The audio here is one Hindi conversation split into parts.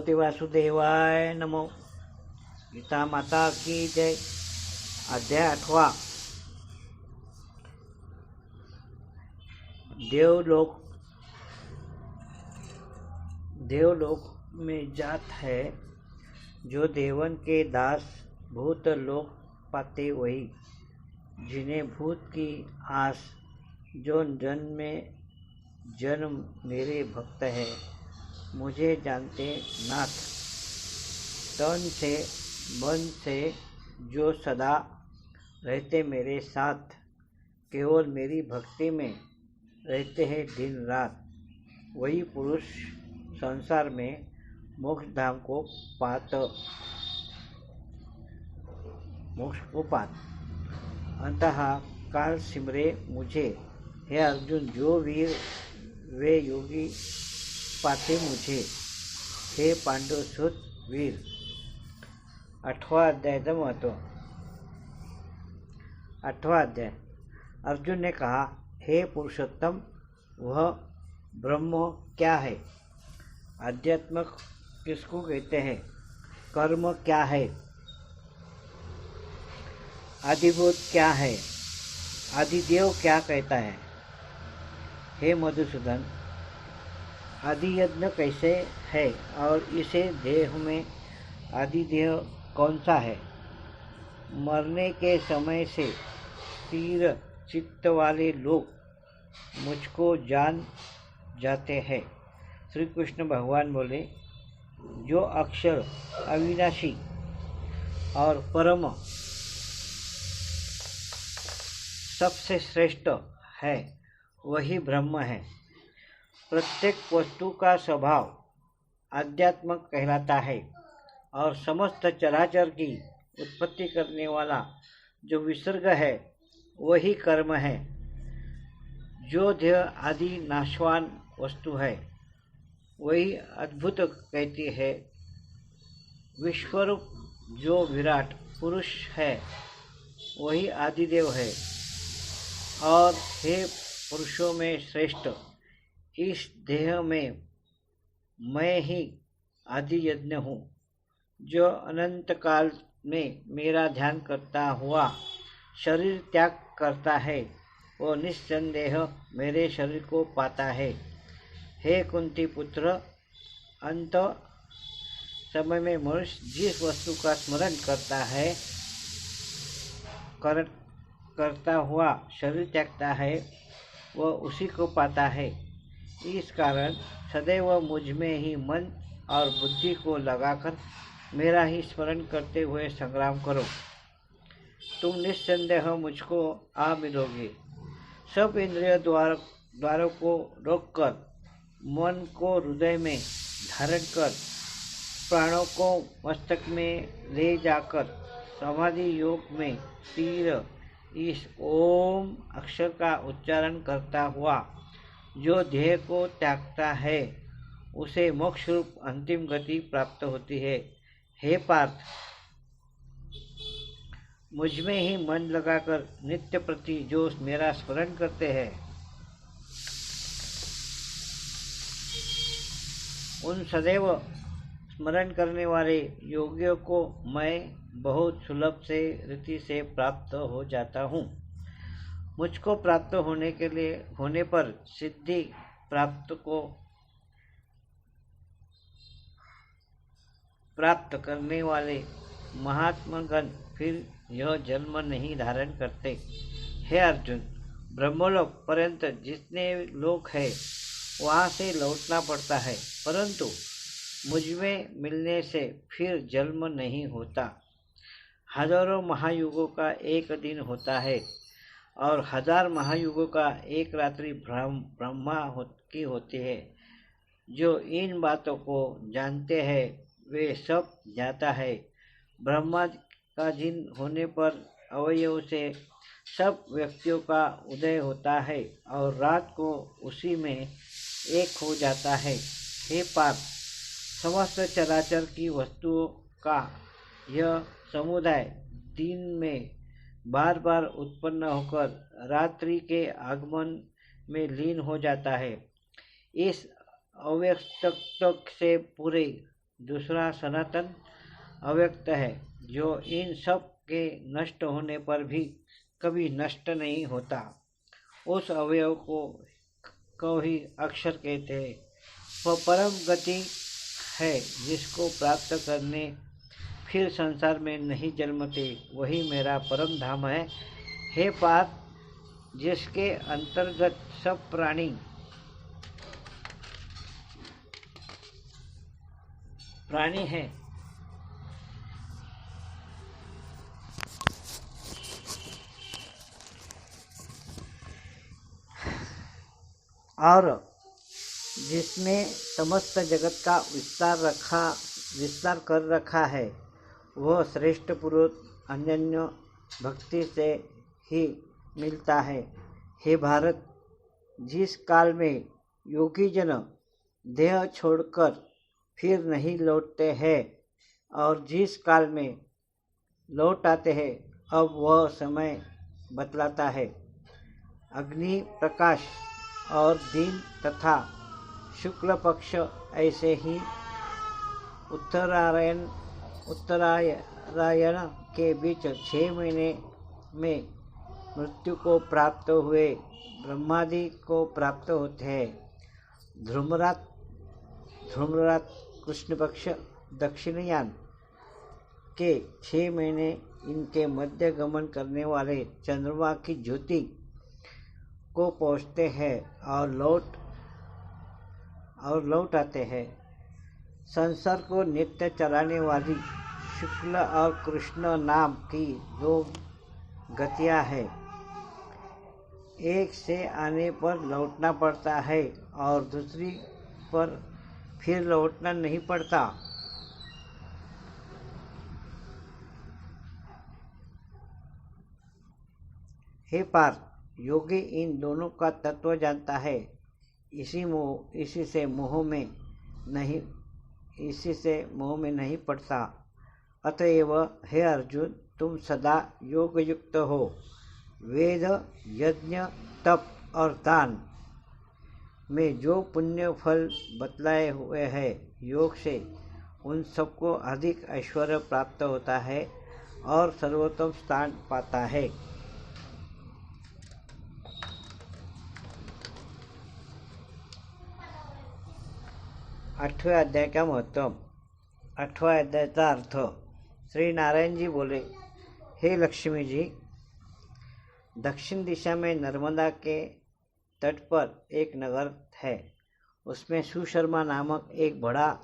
सरस्वती वासुदेवाय नमो। गीता माता की जय। अध्याय 8वां। देवलोक में जात है, जो देवन के दास भूत लोक पाते वही। जिन्हें भूत की आस, जो जन्म मेरे भक्त है। मुझे जानते नाथ, तन से मन से जो सदा रहते मेरे साथ। केवल मेरी भक्ति में रहते हैं दिन रात। वही पुरुष संसार में मोक्ष धाम को पात। अंतः काल सिमरे मुझे। हे अर्जुन, जो वीर वे योगी पाते मुझे। हे पांडु सुत वीर। 8वां अध्याय महत्व। 8वां अध्याय। अर्जुन ने कहा, हे पुरुषोत्तम, वह ब्रह्म क्या है? आध्यात्म किसको कहते हैं? कर्म क्या है? आदिभूत क्या है? आदिदेव क्या कहता है? हे मधुसूदन, आदि यज्ञ कैसे है और इसे देह में आदिदेव कौन सा है? मरने के समय से स्थिर चित्त वाले लोग मुझको जान जाते हैं। श्री कृष्ण भगवान बोले, जो अक्षर अविनाशी और परम सबसे श्रेष्ठ है, वही ब्रह्म है। प्रत्येक वस्तु का स्वभाव आध्यात्मक कहलाता है और समस्त चराचर की उत्पत्ति करने वाला जो विसर्ग है, वही कर्म है। जो देह आदि नाशवान वस्तु है, वही अद्भुत कहती है। विश्वरूप जो विराट पुरुष है, वही आदिदेव है। और हे पुरुषों में श्रेष्ठ, इस देह में मैं ही आदि यज्ञ हूँ। जो अनंत काल में मेरा ध्यान करता हुआ शरीर त्याग करता है, वो निस्संदेह मेरे शरीर को पाता है। हे कुंती पुत्र, अंत समय में मनुष्य जिस वस्तु का स्मरण करता हुआ शरीर त्यागता है, वह उसी को पाता है। इस कारण सदैव मुझ में ही मन और बुद्धि को लगाकर मेरा ही स्मरण करते हुए संग्राम करो। तुम निस्संदेह मुझको आ मिलोगे। सब इंद्रिय द्वारों को रोककर, मन को हृदय में धारण कर, प्राणों को मस्तक में ले जाकर समाधि योग में स्थिर इस ओम अक्षर का उच्चारण करता हुआ जो देह को त्यागता है, उसे मोक्ष रूप अंतिम गति प्राप्त होती है। हे पार्थ, मुझ में ही मन लगाकर नित्य प्रति जो मेरा स्मरण करते हैं, उन सदैव स्मरण करने वाले योगियों को मैं बहुत सुलभ से रीति से प्राप्त हो जाता हूँ। मुझको प्राप्त होने पर सिद्धि प्राप्त करने वाले महात्मागण फिर यह जन्म नहीं धारण करते। हे अर्जुन, ब्रह्मलोक पर्यंत जितने लोग हैं, वहाँ से लौटना पड़ता है, परंतु मुझ में मिलने से फिर जन्म नहीं होता। हजारों महायुगों का एक दिन होता है और 1000 महायुगों का एक रात्रि ब्रह्मा की होती है। जो इन बातों को जानते हैं, वे सब जाता है। ब्रह्मा का दिन होने पर अवयव से सब व्यक्तियों का उदय होता है और रात को उसी में एक हो जाता है। हे पार्थ, समस्त चराचर की वस्तुओं का यह समुदाय दिन में बार बार उत्पन्न होकर रात्रि के आगमन में लीन हो जाता है। इस अव्यक्त से पूरे दूसरा सनातन अव्यक्त है, जो इन सब के नष्ट होने पर भी कभी नष्ट नहीं होता। उस अवयव को ही अक्षर कहते हैं। वह परम गति है जिसको प्राप्त करने फिर संसार में नहीं जन्मते, वही मेरा परम धाम है। हे पार्थ, जिसके अंतर्गत सब प्राणी हैं और जिसने समस्त जगत का विस्तार कर रखा है, वह श्रेष्ठ पुरुष अनन्य भक्ति से ही मिलता है। हे भारत, जिस काल में योगी जन देह छोड़कर फिर नहीं लौटते हैं और जिस काल में लौट आते हैं, अब वह समय बतलाता है। अग्नि प्रकाश और दिन तथा शुक्ल पक्ष ऐसे ही उत्तरायण के बीच 6 महीने में मृत्यु को प्राप्त हुए ब्रह्मादि को प्राप्त होते हैं। ध्रुमरात कृष्ण पक्ष दक्षिणयान के 6 महीने इनके मध्य गमन करने वाले चंद्रमा की ज्योति को पहुँचते हैं और लौट आते हैं। संसार को नित्य चलाने वाली शुक्ल और कृष्ण नाम की 2 गतियाँ हैं। एक से आने पर लौटना पड़ता है और दूसरी पर फिर लौटना नहीं पड़ता। हे पार्थ, योगी इन दोनों का तत्व जानता है, इसी से मोह में नहीं पड़ता। अतएव हे अर्जुन, तुम सदा योग युक्त हो। वेद, यज्ञ, तप और दान में जो पुण्य फल बतलाए हुए हैं, योग से उन सबको अधिक ऐश्वर्य प्राप्त होता है और सर्वोत्तम स्थान पाता है। 8वें अध्याय का महत्व। 8वां अध्याय का अर्थ। श्री नारायण जी बोले, हे लक्ष्मी जी, दक्षिण दिशा में नर्मदा के तट पर एक नगर है। उसमें सुशर्मा नामक एक बड़ा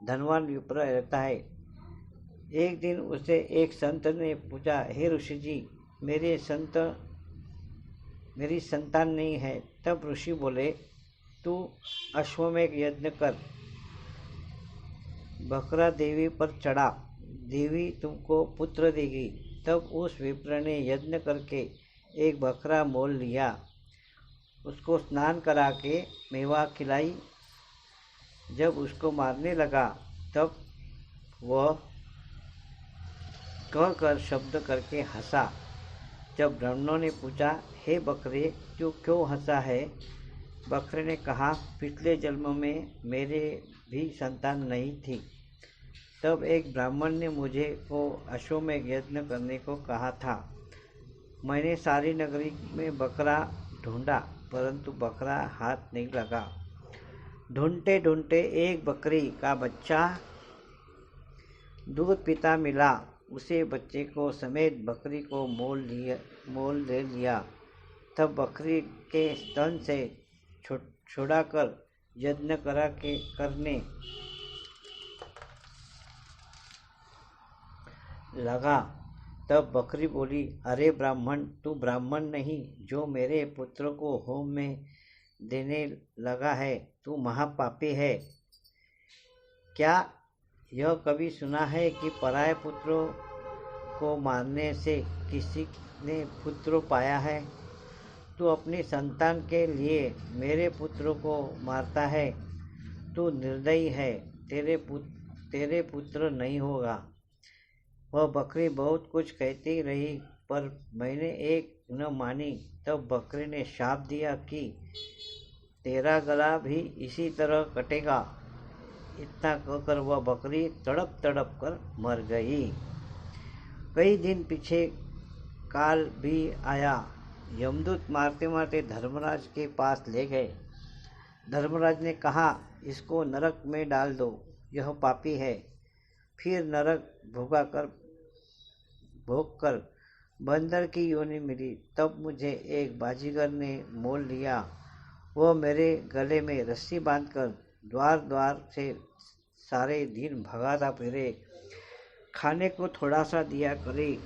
धनवान विप्र रहता है। एक दिन उसे एक संत ने पूछा, हे ऋषि जी, मेरी संतान नहीं है। तब ऋषि बोले, तू अश्वमेध यज्ञ कर, बकरा देवी पर चढ़ा, देवी तुमको पुत्र देगी। तब उस विप्र ने यज्ञ करके एक बकरा मोल लिया, उसको स्नान करा के मेवा खिलाई। जब उसको मारने लगा तब वह कहकर शब्द करके हंसा। जब ब्राह्मणों ने पूछा, हे बकरे, तू क्यों हंसा है? बकरे ने कहा, पिछले जन्म में मेरे भी संतान नहीं थी। तब एक ब्राह्मण ने मुझे को अश्वमेध यज्ञ करने को कहा था। मैंने सारी नगरी में बकरा ढूंढा, परंतु बकरा हाथ नहीं लगा। ढूंढते ढूंढते एक बकरी का बच्चा दूध पीता मिला। उसे बच्चे को समेत बकरी को मोल ले लिया। तब बकरी के स्तन से छुड़ाकर यज्ञ करने लगा। तब बकरी बोली, अरे ब्राह्मण, तू ब्राह्मण नहीं जो मेरे पुत्र को होम में देने लगा है, तू महापापी है। क्या यह कभी सुना है कि पराये पुत्रों को मारने से किसी ने पुत्र पाया है? तू अपनी संतान के लिए मेरे पुत्र को मारता है। तू निर्दयी है, तेरे पुत्र नहीं होगा। वह बकरी बहुत कुछ कहती रही, पर मैंने एक न मानी। तब बकरी ने शाप दिया कि तेरा गला भी इसी तरह कटेगा। इतना कहकर वह बकरी तड़प तड़प कर मर गई। कई दिन पीछे काल भी आया। यमदूत मारते मारते धर्मराज के पास ले गए। धर्मराज ने कहा, इसको नरक में डाल दो, यह पापी है। फिर नरक भोग कर बंदर की योनि मिली। तब मुझे एक बाजीगर ने मोल लिया। वो मेरे गले में रस्सी बांधकर द्वार द्वार से सारे दिन भगाता फिरे। खाने को थोड़ा सा दिया करे।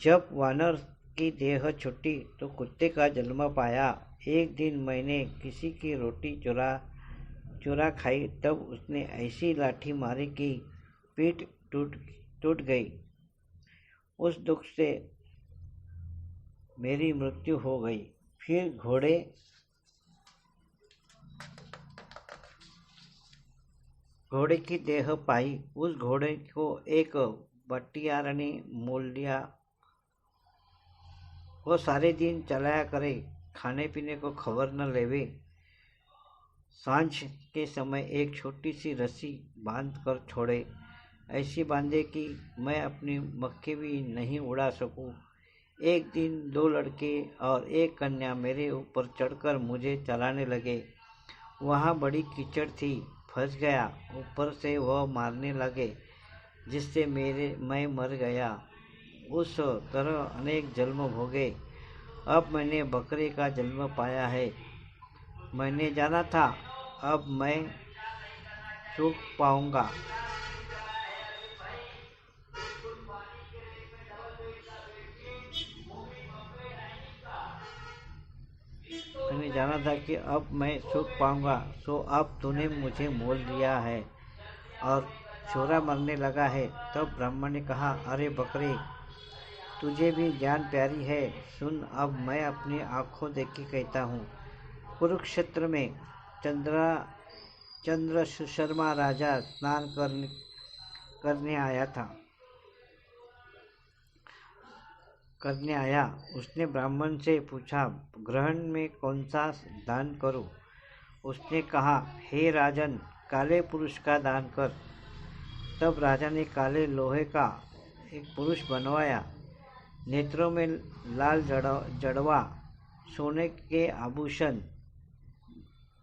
जब वानर की देह छूटी तो कुत्ते का जन्म पाया। एक दिन मैंने किसी की रोटी चुरा खाई, तब उसने ऐसी लाठी मारी कि पीठ टूट गई। उस दुख से मेरी मृत्यु हो गई। फिर घोड़े की देह पाई। उस घोड़े को एक बटियार ने मोल लिया। वो सारे दिन चलाया करे, खाने पीने को खबर न लेवे। सांझ के समय एक छोटी सी रस्सी बांध कर छोड़े, ऐसी बांधे कि मैं अपनी मक्खी भी नहीं उड़ा सकूं। एक दिन 2 लड़के और एक कन्या मेरे ऊपर चढ़कर मुझे चलाने लगे। वहाँ बड़ी कीचड़ थी, फंस गया। ऊपर से वह मारने लगे, जिससे मैं मर गया। उस तरह अनेक जन्म भोगे। अब मैंने बकरे का जन्म पाया है। मैंने जाना था अब मैं सुख पाऊंगा। मैंने जाना था कि अब मैं सुख पाऊंगा, सो अब तूने मुझे मोल दिया है और छोरा मरने लगा है। तब ब्राह्मण ने कहा, अरे बकरे, तुझे भी जान प्यारी है। सुन, अब मैं अपनी आंखों देख के कहता हूँ। कुरुक्षेत्र में चंद्र सुशर्मा राजा स्नान करने आया। उसने ब्राह्मण से पूछा, ग्रहण में कौन सा दान करूं? उसने कहा, हे राजन, काले पुरुष का दान कर। तब राजा ने काले लोहे का एक पुरुष बनवाया, नेत्रों में लाल जड़वा, सोने के आभूषण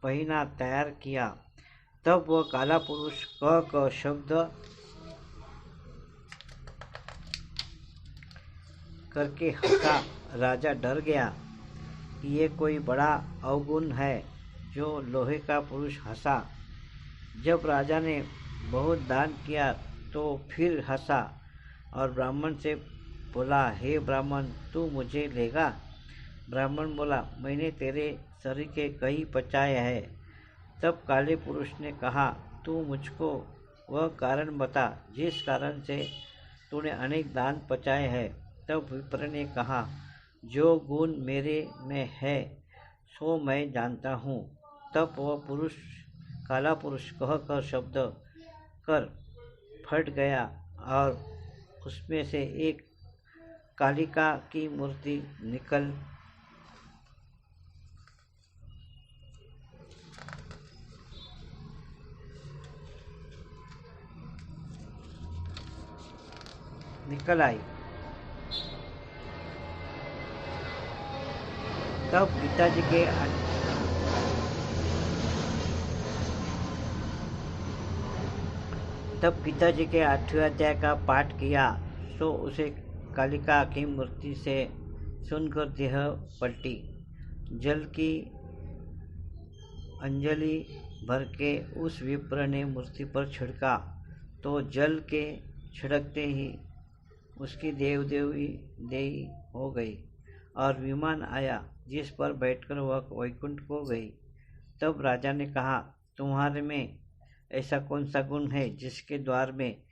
पहना तैयार किया। तब वह काला पुरुष क शब्द करके हंसा। राजा डर गया कि ये कोई बड़ा अवगुण है जो लोहे का पुरुष हंसा। जब राजा ने बहुत दान किया तो फिर हंसा और ब्राह्मण से बोला, हे ब्राह्मण, तू मुझे लेगा? ब्राह्मण बोला, मैंने तेरे शरीर के कई पचाए हैं। तब काले पुरुष ने कहा, तू मुझको वह कारण बता जिस कारण से तूने अनेक दान पचाए हैं। तब विप्र ने कहा, जो गुण मेरे में है सो मैं जानता हूँ। तब वह पुरुष काला पुरुष कह शब्द कर फट गया और उसमें से एक कालिका की मूर्ति निकल आई। तब पिताजी के 8वें अध्याय का पाठ किया तो उसे कालिका की मूर्ति से सुनकर देह पलटी। जल की अंजलि भर के उस विप्र ने मूर्ति पर छिड़का तो जल के छिड़कते ही उसकी देही हो गई और विमान आया जिस पर बैठकर वह वैकुंठ को गई। तब राजा ने कहा, तुम्हारे में ऐसा कौन सा गुण है जिसके द्वार में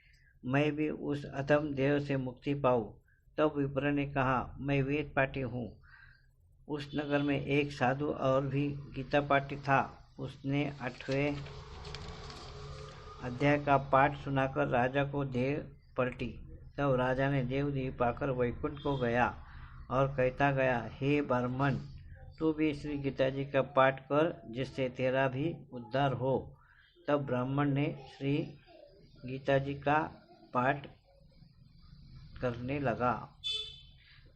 मैं भी उस अधम देह से मुक्ति पाऊँ? तब विप्र ने कहा, मैं वेद पाठी हूँ। उस नगर में एक साधु और भी गीता पाठी था। उसने 8वें अध्याय का पाठ सुनाकर राजा को देह पलटी। तब राजा ने देव पाकर वैकुंठ को गया और कहता गया, हे ब्राह्मण, तू भी श्री गीता जी का पाठ कर जिससे तेरा भी उद्धार हो। तब ब्राह्मण ने श्री गीता जी का पाठ करने लगा।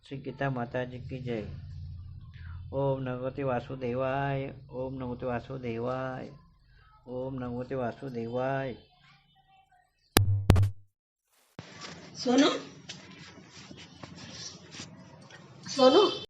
श्री गीता माता जी की जय। ओम भगवते वासुदेवाय, ओम भगवते वासुदेवाय, ओम भगवते वासुदेवाय। सोनू सोनू